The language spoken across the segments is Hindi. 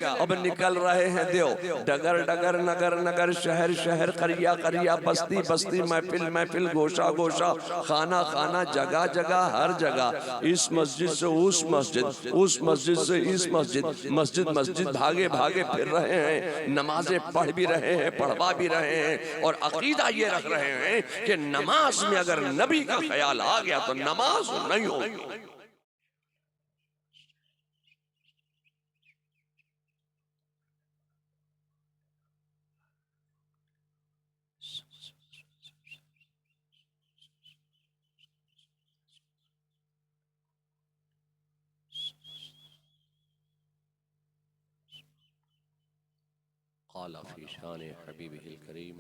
अब निकल रहे हैं देव, डगर डगर नगर नगर, शहर शहर, करिया करिया, बस्ती बस्ती, महफिल महफिल, गोशा गोशा, खाना खाना, जगह जगह, हर जगह। इस मस्जिद से उस मस्जिद, उस मस्जिद से इस मस्जिद, मस्जिद मस्जिद भागे भागे फिर रहे हैं। नमाजें पढ़ भी रहे हैं, पढ़वा भी रहे हैं, और अकीदा ये रख रहे हैं कि नमाज में अगर नबी का ख्याल आ गया तो नमाज नहीं होगी। क़ाला फ़ी शान हबीबिहिल करीम,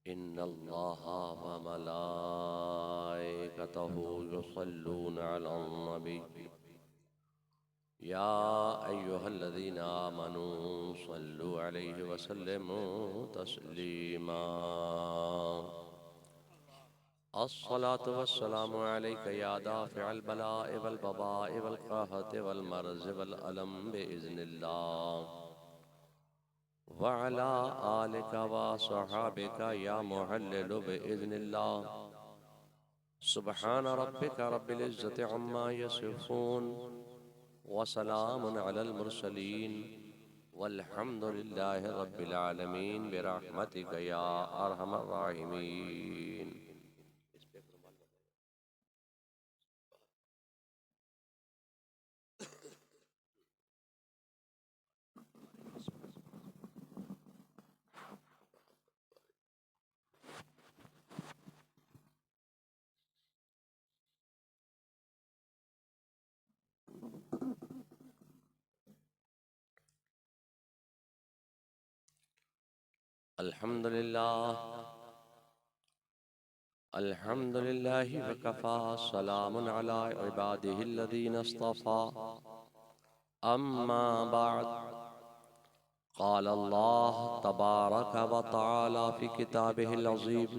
इन्नल्लाहा व मलाइकतहु युसल्लूना अलन नबी, या अय्युहल्लज़ीना आमनू सल्लु अलैहि वसल्लिमू तस्लीमा। अस्सलातु वस्सलामु अलैका या दाफ़िअल बलाइ वल वबाइ वल क़हति वल मर्ज़ वल अलम बिइज़्निल्लाह, व अला आलिका व अस्हाबिका या मुहल्लिलु बिइज़्निल्लाह। सुब्हान रब्बिका रब्बिल इज़्ज़ति अम्मा यसिफ़ून, व सलामुन अलल मुरसलीन, वल्हम्दुलिल्लाहि रब्बिल आलमीन, बिरहमतिका या अरहमर राहिमीन। अल्हम्दुलिल्लाह, अल्हम्दुलिल्लाहि वकफ़ा, सलामुन अला इबादिहिल्लज़ीना इस्तफ़ा, अम्मा बाद। क़ाल अल्लाह तबारक व तआला फ़ी किताबिहिल अज़ीम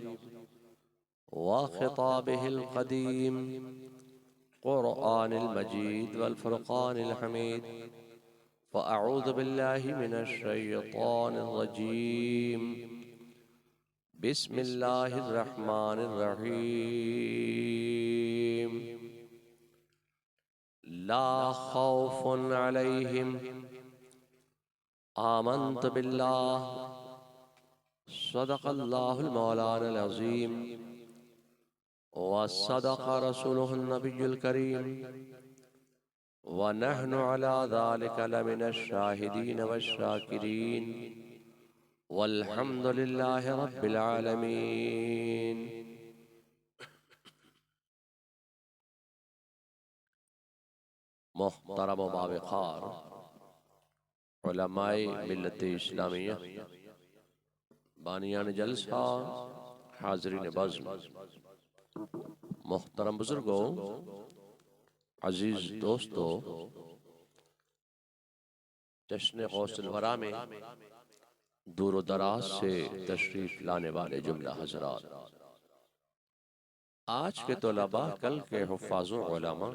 व ख़िताबिहिल क़दीम, क़ुरआनिल मजीद वल फ़ुरक़ानिल हमीद। फ़अऊज़ु बिल्लाहि मिनश शैतानिर रजीम। बिस्मिल्लाहिर रहमानिर रहीम। ला खौफ़ुन अलैहिम आमन्तु बिल्लाह, सदक़ल्लाहुल मौलानाल अज़ीम, व सदक़ रसूलुहुन नबियुल करीम, व नहनु अला ज़ालिका लमिनश शाहिदीन वश्शाकिरीन, वल्हम्दुलिल्लाहि रब्बिल आलमीन। मोहतरम व बावक़ार उलमाए मिल्लत इस्लामिया, बानियान जलसा, हाज़रीन बज़्म, मोहतरम बुजुर्गों, अजीज दोस्तों, जश्न गौसुल वरा में दूर दराज से तशरीफ लाने वाले जुमला हज़रात, आज के तलबा, कल के हुफ़्फ़ाज़ व उलमा,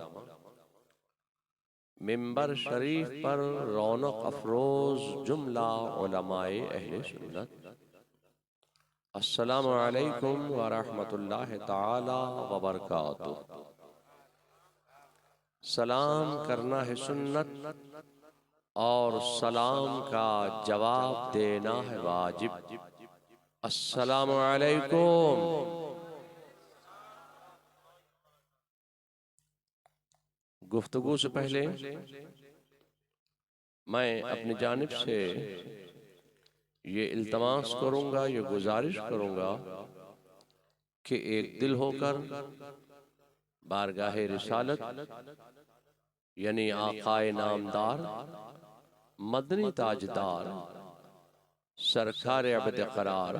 मिंबर शरीफ पर रौनक अफरोज जुमला उलमाए अहले सुन्नत, अस्सलामु अलैकुम व रहमतुल्लाहि ताला व बरकातुहू। सलाम करना है सुन्नत और सलाम का जवाब देना है वाजिब। अस्सलामु अलैकुम। गुफ्तगू से पहले मैं अपनी जानिब से ये इल्तमास करूंगा, ये गुजारिश करूंगा कि एक दिल होकर बारगाहे रिसालत यानी आकाए नामदार, मदनी ताजदार, सरकार अब्द करार,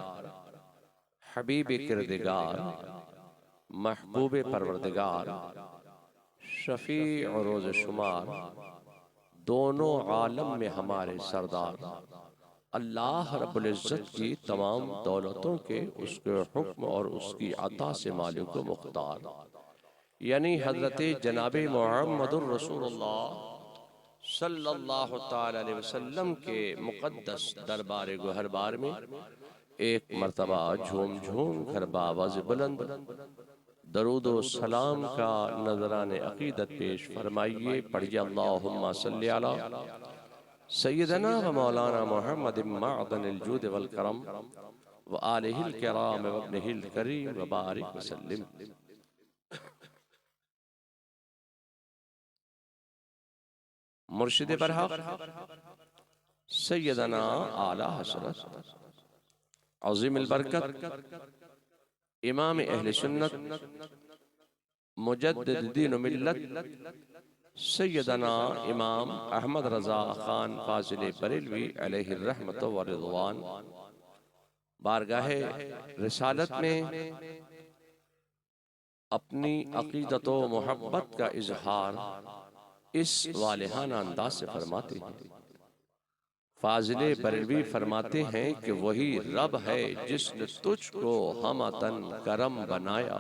हबीब किरदिगार, महबूब परवरदिगार, शफी और रोज़ शुमार, दोनों आलम में हमारे सरदार, अल्लाह रब्बुल इज़्ज़त की तमाम दौलतों के उसके हुक्म और उसकी अता से मालिक व मुख्तार, यानी हज़रत जनाब मुहम्मदुर रसूलुल्लाह सल्लल्लाहु ताला अलैहि वसल्लम के मुक़द्दस दरबार गोहरबार में एक मर्तबा झूम झूम कर बावाज़ बुलंद दरूद व सलाम का नजराने अकीदत पेश फरमाइए। पढ़िए अल्लाहुम्मा सल्ली अला सय्यदना व मौलाना मुहम्मद मअदनिल जूद वल करम व आलिहिल किराम व इब्निहिल करीम व बारिक व सल्लिम। मुर्शिद बरहक सय्यदना आला हज़रत अज़ीमुल बरकत इमाम अहले सुन्नत मुजद्दिद दीन व मिल्लत सय्यदना इमाम अहमद रज़ा खान फाज़िल बरेलवी अलैहि रहमत व रिज़वान बारगाहे रिसालत में अपनी अक़ीदत व मोहब्बत का इजहार इस वालिहाना अंदाज से फरमाते हैं। फाजिले बरेलवी फरमाते हैं कि वही रब है जिसने तुझको हमतन करम बनाया,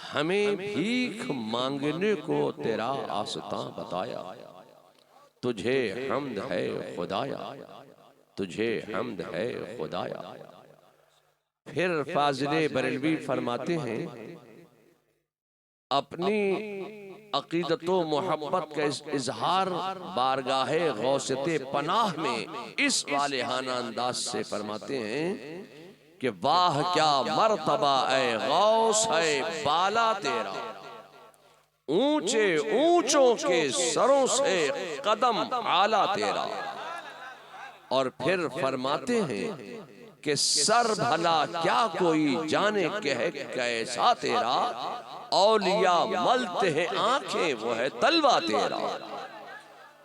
हमें भीख मांगने को तेरा आस्तां बताया। तुझे हम्द है खुदाया, तुझे हम्द है खुदाया। फिर फाजिले बरेलवी फरमाते हैं अपनी अक़ीदत व मोहब्बत का इजहार बारगाहे गौसते पनाह में इस वालिहाना अंदाज से फरमाते हैं कि वाह क्या मर्तबा ए गौस है बाला तेरा, ऊंचे ऊंचों के सरों से कदम आला तेरा। और फिर फरमाते हैं कि सर भला क्या कोई जाने कह कैसा तेरा, औलिया मलते हैं आंखें वो है तलवा तेरा।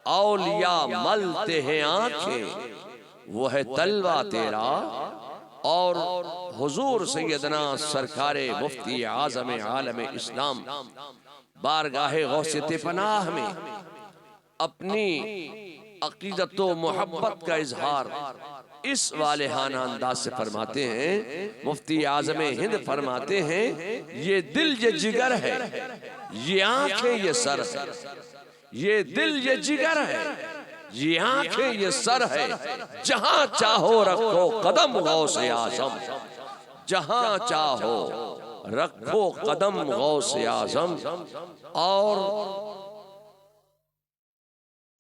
औलिया मलते हैं आंखें वो है तलवा तेरा। और हुजूर सैयदना सरकारे मुफ्ती आज़म आलम इस्लाम बारगाहे गौसियत पनाह में अपनी अक़ीदत व मोहब्बत का इजहार इस वालिहाना अंदाज से फरमाते हैं। मुफ्ती आज़म हिंद फरमाते हैं ये दिल ये जिगर है, ये आंखें ये सर है। ये दिल ये जिगर है, ये आंखें ये सर है। जहां चाहो रखो कदम गौसे आज़म, जहां चाहो रखो कदम गौसे आज़म। और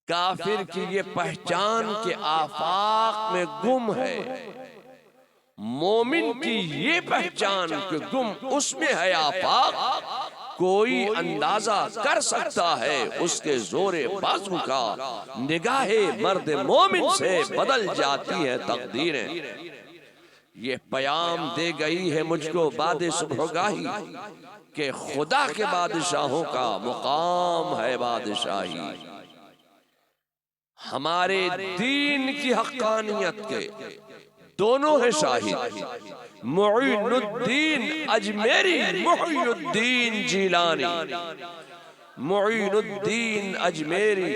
काफिर की ये पहचान के आफाक में गुम है, मोमिन की ये पहचान के गुम उसमें है आफाक। कोई अंदाजा कर सकता है उसके जोरे बाजू का, निगाहे मर्द मोमिन से बदल जाती है तकदीरें। ये पयाम दे गई है मुझको बाद सुबहगाही के खुदा के बादशाहों का मुकाम है बादशाही। हमारे दीन की हक्कानियत के दोनों है शाहिद, मुईनुद्दीन अजमेरी, मुहीयुद्दीन जिलानी। मुईनुद्दीन अजमेरी,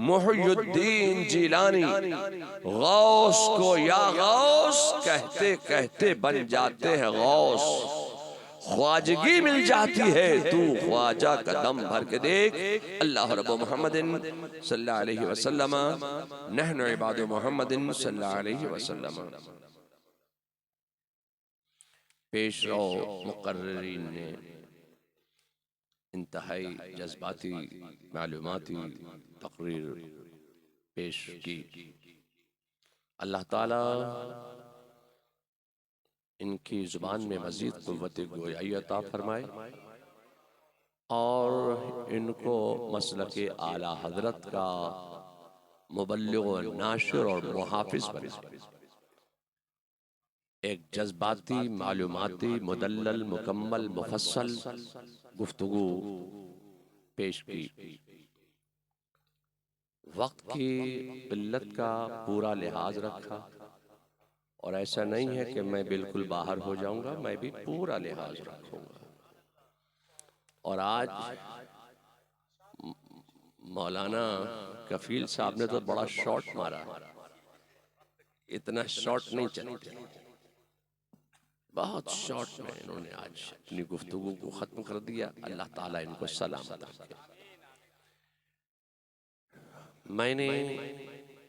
मुहीयुद्दीन जिलानी। गौस को या गौस कहते कहते बन जाते हैं गौस। ख्वाजगी मिल जाती है तू ख्वाजा का दम भर के देख। अल्लाह रब्बु मुहम्मदिन सल्लल्लाहु अलैहि वसल्लम नहनु इबादु मुहम्मदिन सल्लल्लाहु अलैहि वसल्लम। पेशरो मुकर्रिरीन ने इंतहाई जज्बाती मालूमाती तकरीर पेश की। अल्लाह ताला इनकी जुबान में मजीद कुव्वत गोयाई अता फरमाए और इनको मसलके आला हजरत का मुबल्लिग नाशिर और मुहाफिज बनाए। एक जज्बाती मालूमाती मुदल्लल मुकम्मल मुफस्सल गुफ्तगू पेश की। वक्त की किल्लत का पूरा लिहाज रखा और ऐसा नहीं है कि मैं बिल्कुल बाहर हो जाऊंगा, मैं भी पूरा लिहाज रखूंगा। और आज मौलाना कफील साहब ने तो बड़ा शॉट मारा, इतना शॉट नहीं चलता, बहुत शॉट में इन्होंने आज अपनी गुफ्तगू को खत्म कर दिया। अल्लाह ताला इनको सलामत रखे। मैंने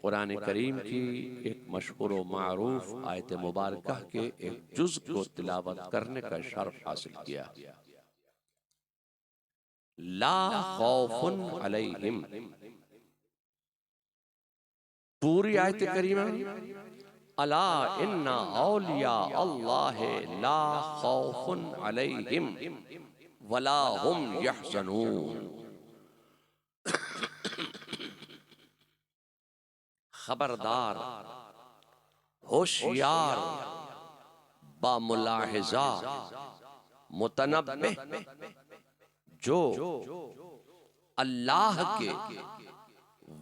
कुरान करीम की एक मशहूर व मारूफ आयत मुबारकह के एक जुज़ को तिलावत करने का शर्फ हासिल किया। ला खौफुन अलैहिम, पूरी आयत करीमा अला इन्ना औलिया अल्लाह ला खौफुन अलैहिम वला हुम यहज़नून। खबरदार, होशियार, बामुलाहिजा, मुतनब्बिह, जो अल्लाह के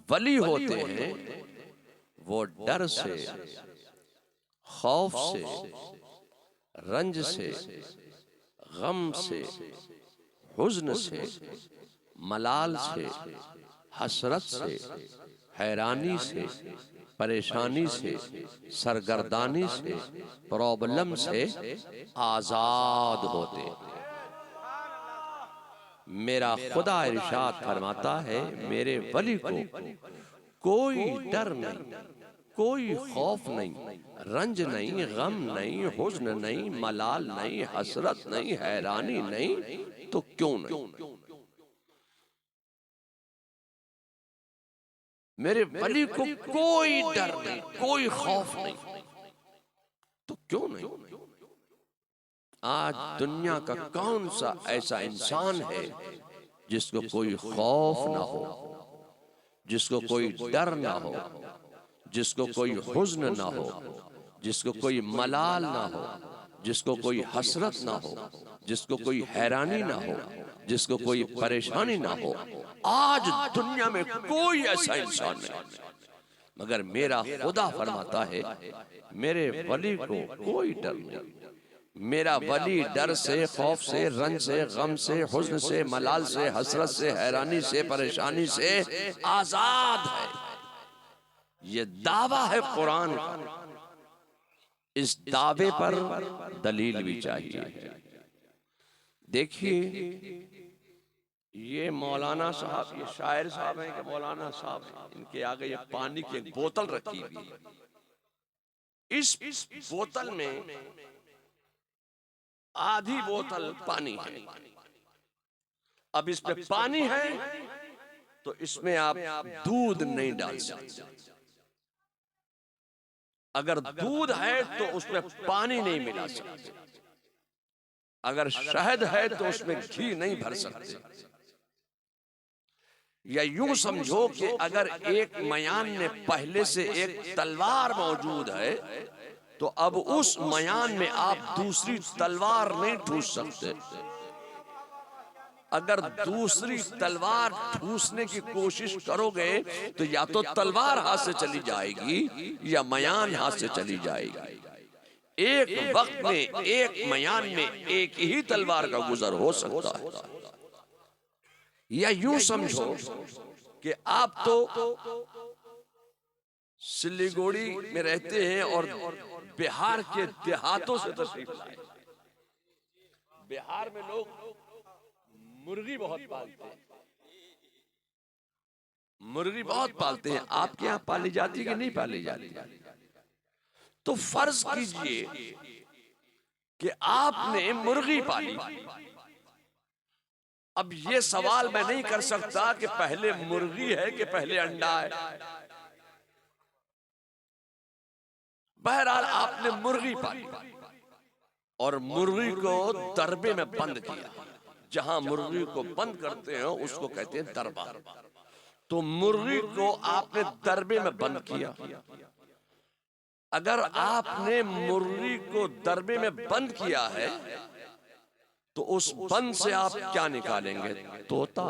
वली होते हैं वो डर से, खौफ से, रंज से, गम से, हुज़्न से, मलाल से, हसरत से, हैरानी से, परेशानी से, सरगर्दानी से, प्रॉब्लम से आजाद होते। मेरा खुदा इरशाद फरमाता है, मेरे वली को कोई डर नहीं, कोई खौफ नहीं, रंज नहीं, गम नहीं, हुज़्न नहीं, मलाल नहीं, हसरत नहीं, हैरानी नहीं, तो क्यों नहीं? मेरे वली को कोई डर नहीं, कोई खौफ नहीं, तो क्यों नहीं? आज दुनिया का कौन सा ऐसा इंसान है जिसको कोई खौफ ना हो, जिसको कोई डर ना हो, जिसको कोई हुज़्न ना हो, जिसको कोई मलाल ना हो, जिसको कोई हसरत ना हो, जिसको कोई हैरानी ना हो, जिसको कोई परेशानी ना हो। आज दुनिया में कोई ऐसा इंसान नहीं, मगर मेरा खुदा फरमाता है, मेरे वली को कोई डर नहीं। मेरा वली डर से, खौफ से, रंज से, गम से, हुज़्न से, मलाल से, हसरत से, हैरानी से, परेशानी से आजाद है। ये दावा है कुरान का। इस दावे पर दलील भी चाहिए। देखिए, ये मौलाना साहब, ये शायर साहब हैं कि मौलाना साहब हैं, इनके आगे ये पानी की एक बोतल रखी हुई है। इस बोतल में आधी बोतल पानी है। अब इसमें पानी है तो इसमें आप दूध नहीं डाल सकते। अगर दूध है तो उसमें पानी नहीं मिला सकते। अगर शहद है तो उसमें घी नहीं भर सकते। या यूं समझो कि अगर एक मयान में पहले से एक तलवार मौजूद है तो अब उस मयान में आप दूसरी तलवार नहीं ठूस सकते। अगर दूसरी तलवार ठूसने की कोशिश करोगे तो या तो तलवार हाथ से चली जाएगी या मयान हाथ से चली जाएगी। एक वक्त में एक मयान में एक ही तलवार का गुजर हो सकता है। या यूं समझो कि आप तो सिलीगुड़ी में रहते हैं और बिहार के देहातों से तशरीफ लाए। बिहार में लोग मुर्गी बहुत पालते हैं, मुर्गी बहुत पालते हैं। आपके यहाँ पाली जाती है कि नहीं पाली जाती? तो फर्ज कीजिए कि आपने मुर्गी पाली। अब ये सवाल मैं नहीं कर सकता कि पहले मुर्गी है कि पहले अंडा है। बहरहाल आपने मुर्गी पाली और मुर्गी को दरबे में बंद किया। जहां मुर्गी को बंद करते हैं उसको कहते हैं दरबा। तो मुर्गी को आपने दरबे में बंद किया। अगर आपने मुर्गी को दरबे में बंद किया है तो उस बंद से आप क्या निकालेंगे? तोता।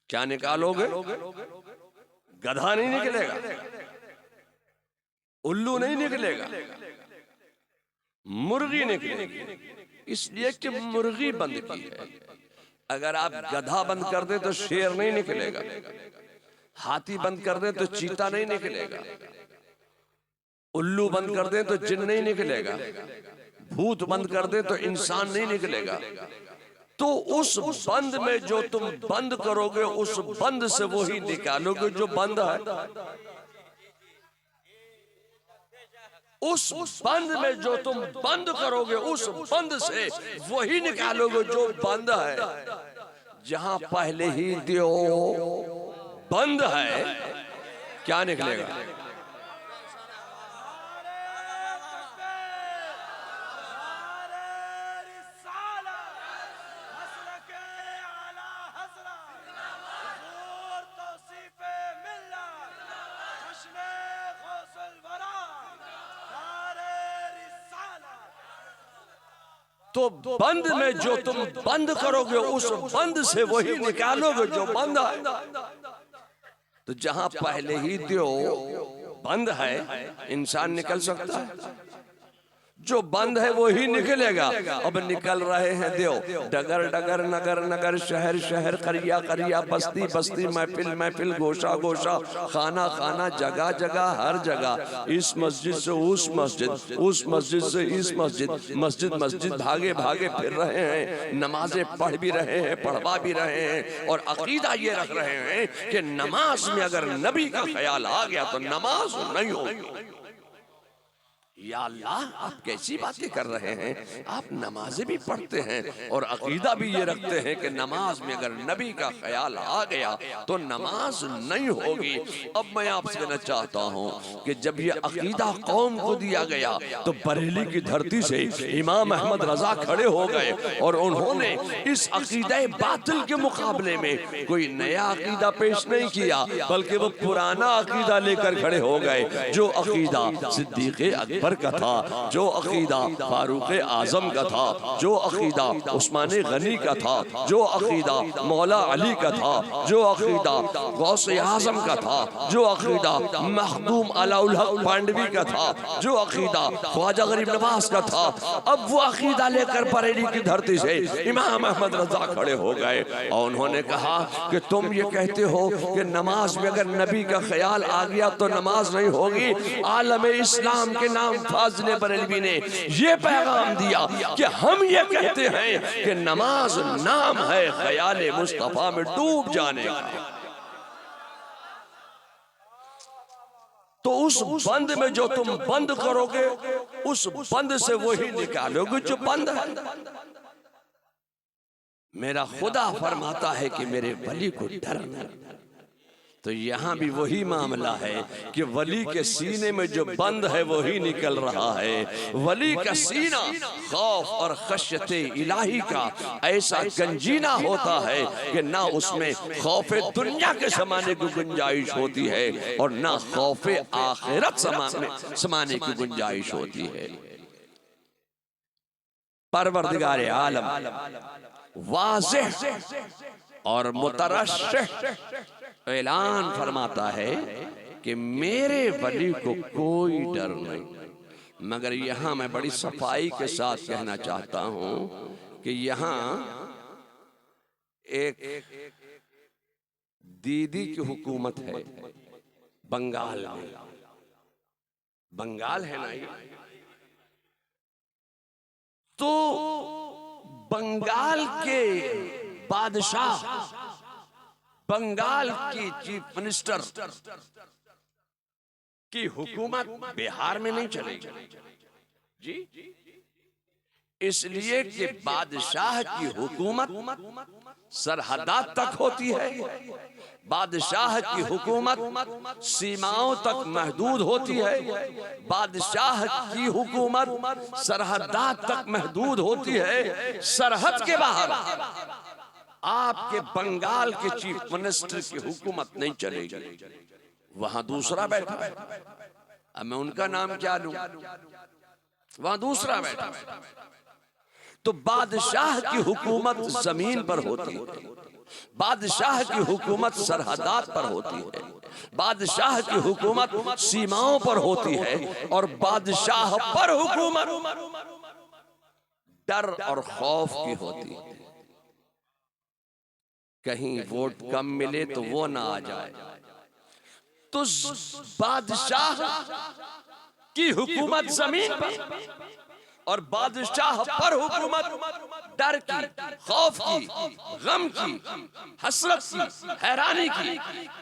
क्या निकालोगे? गधा नहीं निकलेगा, उल्लू नहीं निकलेगा, मुर्गी निकलेगी। इसलिए कि मुर्गी बंद की है। अगर आप गधा बंद कर दें तो शेर नहीं निकलेगा, हाथी बंद कर दें तो चीता नहीं निकलेगा, उल्लू बंद कर दें तो जिन नहीं निकलेगा, भूत बंद कर दे तो इंसान नहीं निकलेगा। तो उस बंद में जो तुम बंद करोगे उस बंद से वही निकालोगे जो बंद है। उस बंद में जो तुम बंद करोगे उस बंद से वही निकालोगे जो बंद है। जहां पहले ही दियो बंद है, क्या निकलेगा? तो बंद में जो तुम बंद करोगे उस बंद से वही निकालोगे जो बंद है। तो जहां पहले ही दियो बंद है, इंसान निकल सकता है? जो बंद है वो ही निकलेगा। अब निकल रहे हैं देव, डगर डगर नगर नगर, शहर शहर, करिया करिया, बस्ती बस्ती, महफिल महफिल, गोशा गोशा, खाना खाना, जगह जगह, हर जगह। इस मस्जिद से उस मस्जिद, उस मस्जिद से इस मस्जिद, मस्जिद मस्जिद भागे भागे फिर रहे हैं। नमाजें पढ़ भी रहे हैं, पढ़वा भी रहे हैं, और अकीदा ये रख रहे हैं कि नमाज में अगर नबी का ख्याल आ गया तो नमाज नहीं होगी। या अल्लाह, आप कैसी बातें कर रहे हैं? आप नमाजें भी पढ़ते हैं और अकीदा भी ये रखते हैं कि नमाज में अगर नबी का ख्याल आ गया तो नमाज नहीं होगी। अब मैं आपसे कहना चाहता हूँ कि जब ये अकीदा कौम को दिया गया तो बरेली की धरती से इमाम अहमद रजा खड़े हो गए और उन्होंने इस अकीदा बातिल के मुकाबले में कोई नया अकीदा पेश नहीं किया, बल्कि वो पुराना अकीदा लेकर खड़े हो गए। जो अकीदा सिद्दीक़ अकबर का था, जो अकीदा फारूक आजम का था, जो अकीदा उस्मान गनी का था, जो अकीदा मौला अली का था, जो अकीदा गौस आजम का था, जो अकीदा मखदूम अलाउल हक पांडवी का था, जो अकीदा ख्वाजा गरीब नवाज का था, अब वो अकीदा लेकर बरेली की धरती से इमाम अहमद रजा खड़े हो गए और उन्होंने कहा कि तुम ये कहते हो कि नमाज में अगर नबी का ख्याल आ गया तो नमाज नहीं होगी। आलम इस्लाम के नाम फाज़िल बरेलवी ने ये पैगाम दिया कि हम ये कहते हैं कि नमाज नाम है ख्याल मुस्तफा में डूब जाने का। तो उस बंद में जो तुम बंद करोगे उस बंद से वही निकालोगे जो बंद है। मेरा खुदा फरमाता है कि मेरे वली को डर नहीं। तो यहाँ भी वही मामला है कि वली के सीने में जो बंद है वही निकल रहा है। वली का सीना खौफ और खश्यते इलाही का ऐसा गंजीना होता है कि ना उसमें खौफ दुनिया के समाने की गुंजाइश होती है और ना खौफ आखिरत समाने की गुंजाइश होती है। परवरदिगार आलम वाज़ेह और मुतरश्शिह ऐलान फरमाता है कि मेरे वली को कोई डर नहीं। मगर यहाँ मैं बड़ी सफाई के साथ कहना चाहता हूँ कि यहाँ एक दीदी की हुकूमत है बंगाल में। बंगाल है ना ये? तो बंगाल के बादशाह, बंगाल की चीफ मिनिस्टर की हुकूमत बिहार में नहीं चलेगी जी, इसलिए कि बादशाह की हुकूमत सरहदात तक होती है। बादशाह की हुकूमत सीमाओं तक महदूद होती है। बादशाह की हुकूमत सरहदात तक महदूद होती है। सरहद के बाहर आपके बंगाल के चीफ मिनिस्टर की हुकूमत नहीं चलेगी, वहां दूसरा बैठा है। अब मैं उनका नाम क्या लूं? वहां दूसरा बैठा। तो बादशाह की हुकूमत जमीन पर होती है, बादशाह की हुकूमत सरहदात पर होती है, बादशाह की हुकूमत सीमाओं पर होती है और बादशाह पर हुकूमत डर और खौफ की होती है। कहीं वोट कम मिले तो वो ना आ जाए। तो बादशाह की हुकूमत जमीन पर, और बादशाह पर हुकूमत डर की, खौफ की, गम की, हसरत की, हैरानी की।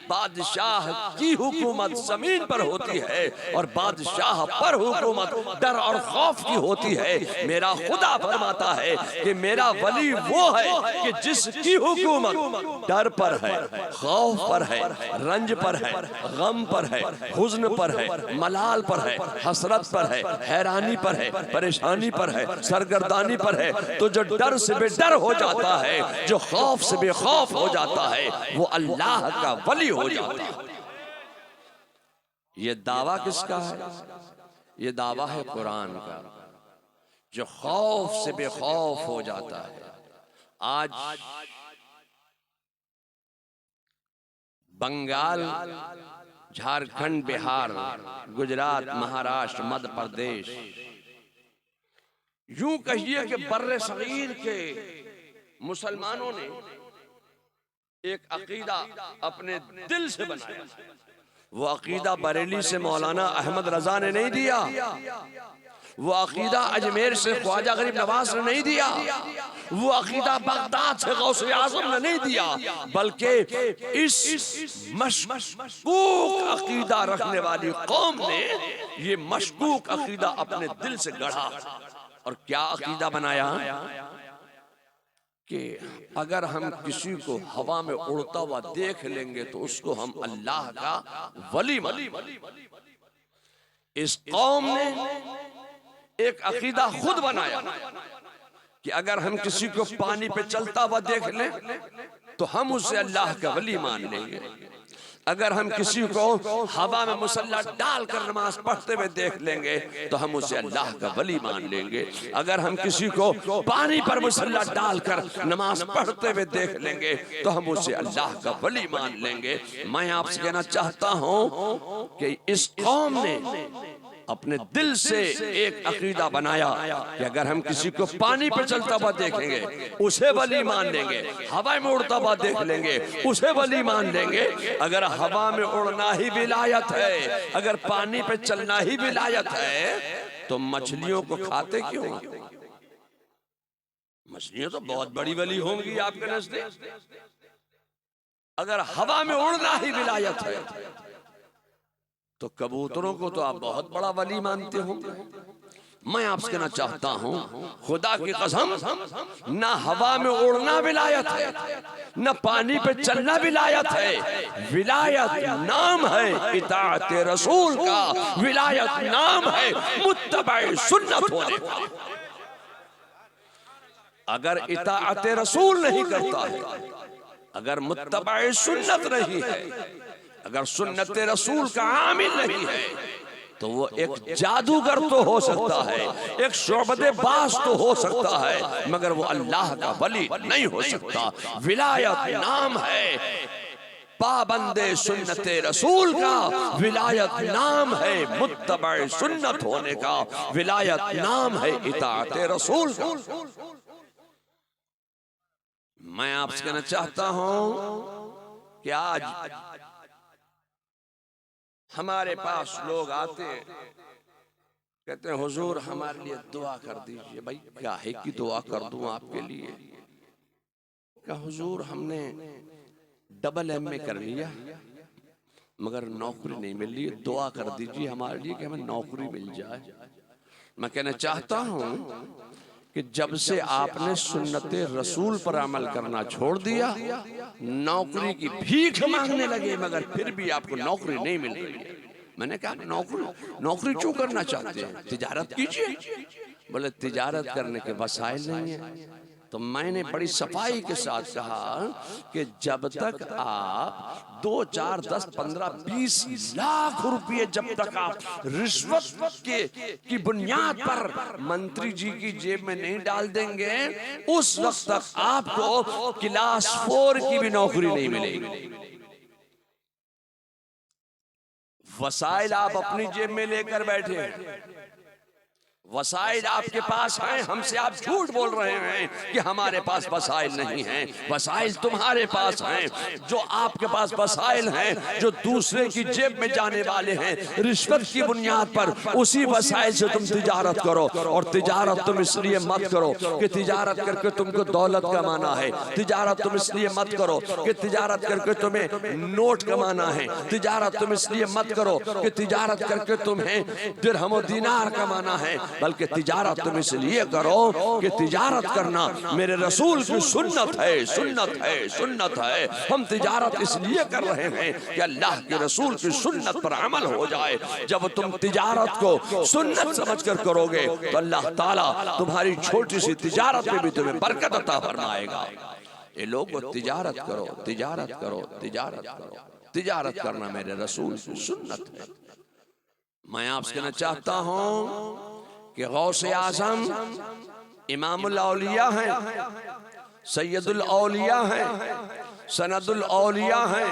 बादशाह की हुकूमत जमीन पर होती है और बादशाह पर हुकूमत डर और खौफ की होती है। मेरा खुदा फरमाता है कि मेरा वली वो है कि जिसकी हुकूमत डर पर है, खौफ पर है, रंज पर है, गम पर है, हुज्न पर है, मलाल पर है, हसरत पर है, हैरानी पर है, परेशानी पर है, सरगर्दानी पर है। तो जो डर से बेडर हो जाता है, जो खौफ से बेखौफ हो जाता है, वो अल्लाह का वली हो जाता है। ये दावा किसका है? ये दावा है कुरान का, जो खौफ से बेखौफ हो जाता है। आज बंगाल, झारखंड, बिहार, गुजरात, महाराष्ट्र, मध्य प्रदेश, यूं कहिए कि बर्रे सगीर के मुसलमानों ने एक अकीदा अपने दिल से बनाया। वो अकीदा बरेली से मौलाना अहमद रजा ने नहीं दिया, वो अकीदा अजमेर से ख्वाजा गरीब नवाज ने नहीं दिया, वो अकीदा बगदाद से गौसे आजम ने नहीं दिया, बल्कि इस मशकूक अकीदा रखने वाली कौम ने ये मशकूक अकीदा अपने दिल से गढ़ा। और क्या अकीदा बनाया कि अगर हम किसी को हवा में उड़ता हुआ देख लेंगे तो उसको हम अल्लाह का वली मानेंगे। इस कौम ने एक अकीदा खुद बनाया कि अगर हम किसी को पानी पे चलता हुआ देख लें तो हम उसे अल्लाह का वली मान लेंगे। अगर हम किसी को हवा में मुसल्ला डालकर नमाज पढ़ते हुए देख लेंगे तो हम उसे अल्लाह का वली मान लेंगे। अगर हम किसी को पानी पर मुसल्ला डालकर नमाज पढ़ते हुए देख लेंगे तो हम उसे अल्लाह का वली मान लेंगे। मैं आपसे कहना चाहता हूं कि इस कौम ने अपने दिल से एक अकीदा बनाया कि अगर हम किसी को पानी पर चलता हुआ देखेंगे उसे वली मान लेंगे, हवा में उड़ता हुआ देख लेंगे उसे वली मान लेंगे। अगर हवा में उड़ना ही विलायत है, अगर पानी पे चलना ही विलायत है, तो मछलियों को खाते क्यों? मछलियां तो बहुत बड़ी वली होंगी आपके नजदीक। अगर हवा में उड़ना ही विलायत है तो कबूतरों को तो आप बहुत बड़ा वली मानते हो। मैं आपसे कहना चाहता हूं, खुदा की कसम, ना हवा में उड़ना विलायत है, न पानी पे चलना विलायत है। विलायत नाम है इताअत रसूल का, विलायत नाम है मुत्तबाए सुन्नत होने का। अगर इताअत रसूल नहीं करता है, अगर मुत्तबाए सुन्नत नहीं है, अगर सुन्नत रसूल का आमिल नहीं है, तो वो एक जादूगर तो हो सकता है, एक शोबदेबाज तो हो सकता है, मगर वो अल्लाह का वली नहीं हो सकता। विलायत नाम है पाबंदे सुन्नत रसूल का, विलायत नाम है मुत्तबाए सुन्नत होने का, विलायत नाम है इताअत रसूल का। मैं आपसे कहना चाहता हूं कि आज हमारे पास लोग आते कहते हैं हुजूर हमारे लिए दुआ कर दीजिए। भाई क्या है कि दुआ कर दूं आपके लिए? क्या हुजूर हमने डबल MA कर लिया मगर नौकरी नहीं मिल रही, दुआ कर दीजिए हमारे लिए कि हमें नौकरी मिल जाए। मैं कहना चाहता हूं कि जब से आपने सुन्नत रसूल पर अमल करना छोड़ दिया, नौकरी की भीख मांगने लगे मगर फिर भी आपको नौकरी नहीं मिल रही है। मैंने कहा नौकरी क्यों करना चाहते हैं? तिजारत कीजिए। बोले तिजारत करने के वसाइल नहीं है। तो मैंने बड़ी सफाई के साथ कहा कि जब तक आप 2, 4, 10, 15, 20 लाख रुपए जब तक आप रिश्वत की बुनियाद पर मंत्री जी की जेब में नहीं डाल देंगे, उस वक्त तक आपको क्लास 4 की भी नौकरी नहीं मिलेगी। वसाइल आप अपनी जेब में लेकर बैठे हैं, वसाइल आपके पास हैं, हमसे आप झूठ बोल रहे हैं कि हमारे पास वसाइल नहीं हैं। वसाइल तुम्हारे पास हैं। जो आपके पास वसाइल हैं जो दूसरे की जेब में जाने वाले हैं रिश्वत की बुनियाद पर, उसी वसाइल से तुम तिजारत करो। और तिजारत तुम इसलिए मत करो कि तिजारत करके तुमको दौलत कमाना है। तिजारत तुम इसलिए मत करो कि तिजारत करके तुम्हें नोट कमाना है। तिजारत तुम इसलिए मत करो कि तिजारत करके तुम्हें दिरहम और दीनार कमाना है। बल्कि तिजारत तुम इसलिए करो कि तिजारत करना मेरे रसूल की सुन्नत है, सुन्नत है, सुन्नत है। हम तिजारत इसलिए कर रहे हैं कि अल्लाह के रसूल की सुन्नत पर अमल हो जाए। जब तुम तिजारत को सुन्नत समझकर करोगे तो अल्लाह ताला तुम्हारी छोटी सी तिजारत में भी तुम्हें बरकत अता फरमाएगा। ये लोग तिजारत करो, तिजारत करो, तिजारत करो। तिजारत करना मेरे रसूल की सुन्नत है। मैं आपसे कहना चाहता हूं कि गौसे आज़म इमामुल औलिया हैं, सैयदुल औलिया हैं, सनदुल औलिया हैं,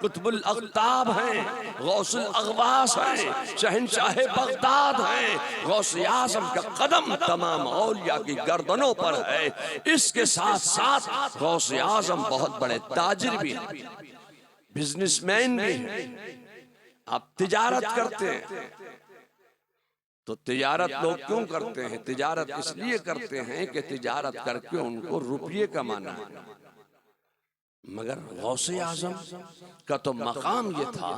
कुतुबुल अक़ताब हैं, गौसुल अग़वास हैं, शहंशाह बगदाद हैं। गौसे आज़म का कदम तमाम औलिया की गर्दनों पर है। इसके साथ साथ गौसे आज़म बहुत बड़े ताजिर भी हैं, बिजनेसमैन भी हैं। आप तिजारत करते हैं तो तिजारत लोग क्यों करते हैं? तिजारत इसलिए करते हैं कि तिजारत करके उनको रुपये कमाना है। मगर गौसे आज़म का तो मकाम ये था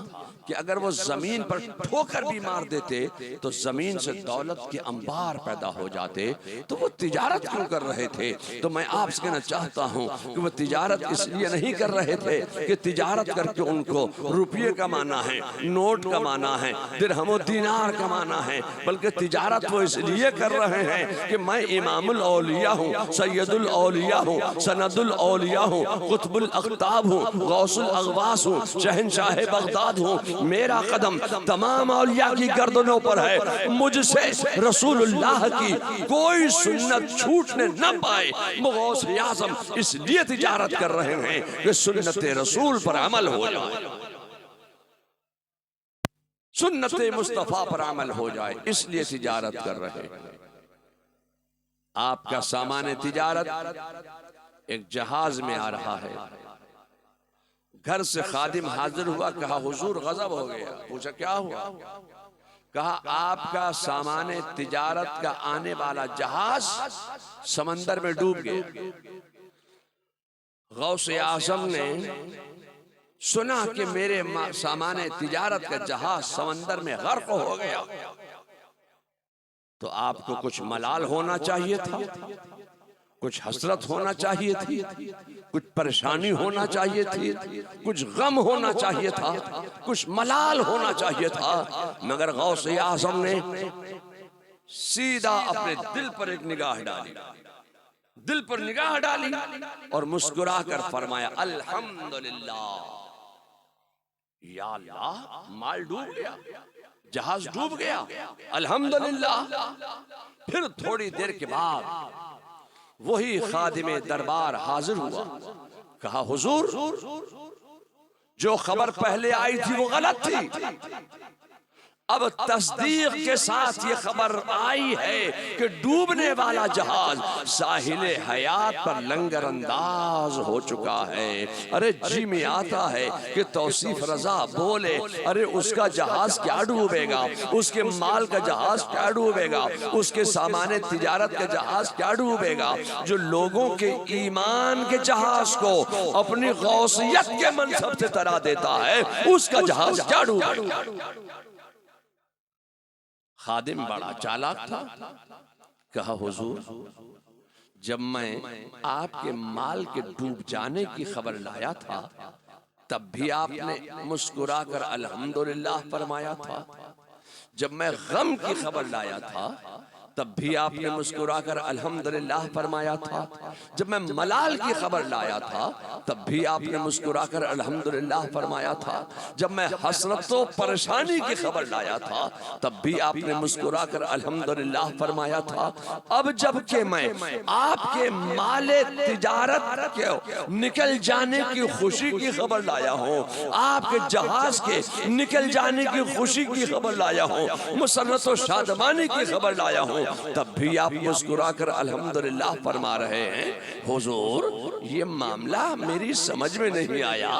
कि अगर वो जमीन पर ठोकर भी मार देते तो जमीन से दौलत के अंबार पैदा हो जाते। तो वो तिजारत क्यों कर रहे थे? तो मैं आपसे कहना चाहता हूँ कि वो तिजारत इसलिए नहीं कर रहे थे कि तिजारत करके उनको रुपये कमाना है, नोट कमाना है, दिरहम दीनार कमाना है। बल्कि तिजारत वो इसलिए कर रहे हैं कि मैं इमामुल औलिया हूँ, सैयदुल औलिया हूँ, सनदुल औलिया हूँ, कुतुबुल अक़ताब हूँ, गौसुल अग़वास हूँ, शहंशाह बगदाद हूँ। मेरा कदम तमाम औलिया की गर्दनों पर है। मुझसे रसूलुल्लाह की कोई सुन्नत छूटने न पाए। गौसे आज़म इसलिए तिजारत कर रहे हैं कि सुन्नत रसूल पर अमल हो जाए, सुन्नत मुस्तफ़ा पर अमल हो जाए, इसलिए तिजारत कर रहे हैं। आपका सामान तिजारत एक जहाज में आ रहा है। घर से खादिम हाजिर हुआ, कहा हुजूर गजब हो गया। पूछा क्या हुआ? कहा आपका सामान तिजारत का आने वाला जहाज समंदर में डूब गया। गौसे आज़म ने सुना कि मेरे सामान तिजारत का जहाज समंदर में गर्क हो गया। तो आपको कुछ मलाल होना चाहिए था, कुछ हसरत होना चाहिए थी, कुछ परेशानी होना चाहिए थी, कुछ गम होना चाहिए था, कुछ मलाल होना चाहिए था। मगर गौसे आज़म ने सीधा अपने दिल पर एक निगाह डाली, दिल पर निगाह डाली और मुस्कुराकर फरमाया अल्हम्दुलिल्लाह। या अल्लाह, माल डूब गया, जहाज डूब गया, अल्हम्दुलिल्लाह। फिर थोड़ी देर के बाद वही खादिमे दरबार हाजिर हुआ। कहा हुजूर, जो खबर पहले आई थी वो गलत थी। अब तस्दीक के साथ ये खबर आई है कि डूबने वाला जहाज साहिल हयात पर लंगर अंदाज हो चुका है। अरे जी में आता है कि तौसीफ रजा बोले, अरे उसका जहाज क्या डूबेगा, उसके माल का जहाज क्या डूबेगा, उसके सामान तिजारत का जहाज क्या डूबेगा। जो लोगों के ईमान के जहाज को अपनी गौसियत के मनसब से तरा देता है, उसका जहाज क्या डूबेगा। खादिम बड़ा चालाक था। कहा हुजूर, जब मैं आपके माल के डूब जाने की खबर लाया था तब भी आपने मुस्कुराकर अल्हम्दुलिल्लाह फरमाया था। जब मैं गम की खबर लाया था तब भी आपने मुस्कुराकर अल्हम्दुलिल्लाह फरमाया था। जब मैं मलाल की खबर लाया था तब भी आपने मुस्कुराकर अल्हम्दुलिल्लाह फरमाया था। जब मैं हसरत और परेशानी की खबर लाया था तब भी आपने मुस्कुराकर अल्हम्दुलिल्लाह फरमाया था। अब जबकि मैं आपके माले तिजारत के निकल जाने की खुशी की खबर लाया हूँ, आपके जहाज के निकल जाने की खुशी की खबर लाया हूँ, मुसर्रत और शादमानी की खबर लाया हूँ, हूँ, तब भी आप मुस्कुराकर अल्हम्दुलिल्लाह फरमा रहे हैं। हुजूर ये मामला मेरी समझ में नहीं आया,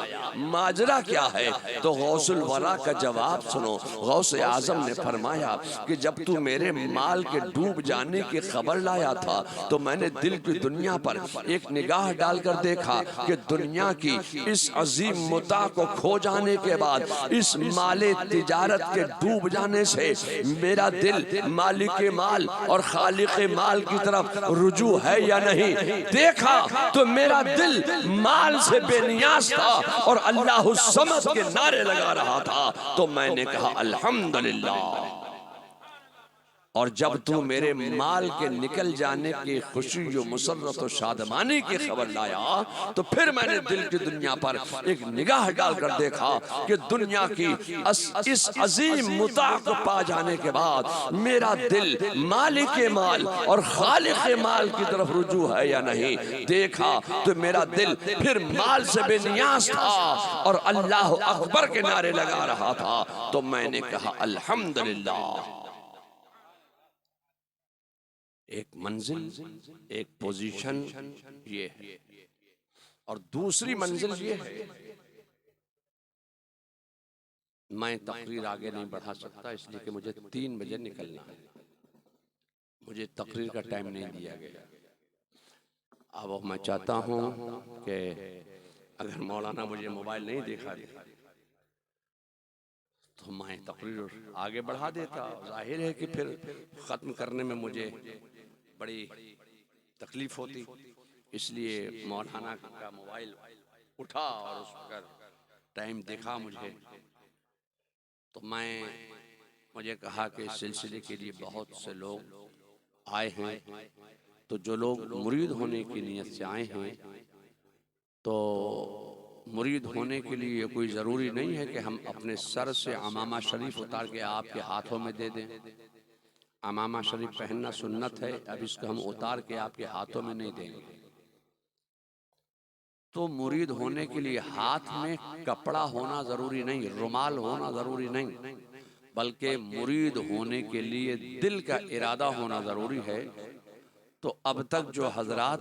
माजरा क्या है? तो गौसुल वरा का जवाब सुनो। गौसे आजम ने फरमाया कि जब तू मेरे माल के डूब जाने की खबर लाया था तो मैंने दिल की दुनिया पर एक निगाह डालकर देखा कि दुनिया की इस अजीम मुता को खो जाने के बाद, इस माले तिजारत के डूब जाने से मेरा दिल मालिक माल और खालिक माल की तरफ रुजू है या नहीं। देखा तो मेरा दिल माल से बेनियाज था और अल्लाहु समद के नारे लगा रहा था। तो मैंने कहा अल्हम्दुलिल्लाह। और जब तू मेरे माल के निकल जाने की खुशी व मुसर्रत और शादमानी की खबर लाया तो फिर मैंने दिल की दुनिया पर एक निगाह डालकर देखा कि दुनिया की इस अजीम मुता को पा जाने के बाद मेरा दिल मालिक माल और खालिक माल की तरफ रुजू है या नहीं। देखा तो मेरा दिल फिर माल से बेनियाज था और अल्लाह अकबर के नारे लगा रहा था। तो मैंने कहा अल्हम्दुलिल्लाह। एक मंजिल, एक पोजीशन ये है, और दूसरी मंजिल ये है। मैं तकरीर आगे नहीं बढ़ा सकता इसलिए कि मुझे 3 बजे निकलना है, मुझे तकरीर का टाइम नहीं दिया गया। अब मैं चाहता हूं कि अगर मौलाना मुझे मोबाइल नहीं दिखा दे तो मैं तकरीर आगे बढ़ा देता। जाहिर है कि फिर ख़त्म करने में मुझे बड़ी तकलीफ होती, इसलिए मौलाना का मोबाइल उठा और उसका टाइम देखा मुझे, तो मुझे कहा कि इस सिलसिले के लिए बहुत से लोग आए हैं। तो जो लोग मुरीद होने की नीयत से आए हैं, तो मुरीद होने के लिए ये कोई ज़रूरी नहीं है कि हम अपने सर से अमामा शरीफ उतार के आपके हाथों में दे दें। अमामा शरीफ पहनना सुन्नत है, अब इसको हम उतार के आपके हाथों में नहीं देंगे। तो मुरीद होने के लिए हाथ में कपड़ा होना ज़रूरी नहीं, रुमाल होना ज़रूरी नहीं, बल्कि मुरीद होने के लिए दिल का इरादा होना ज़रूरी है। तो अब तक जो हजरात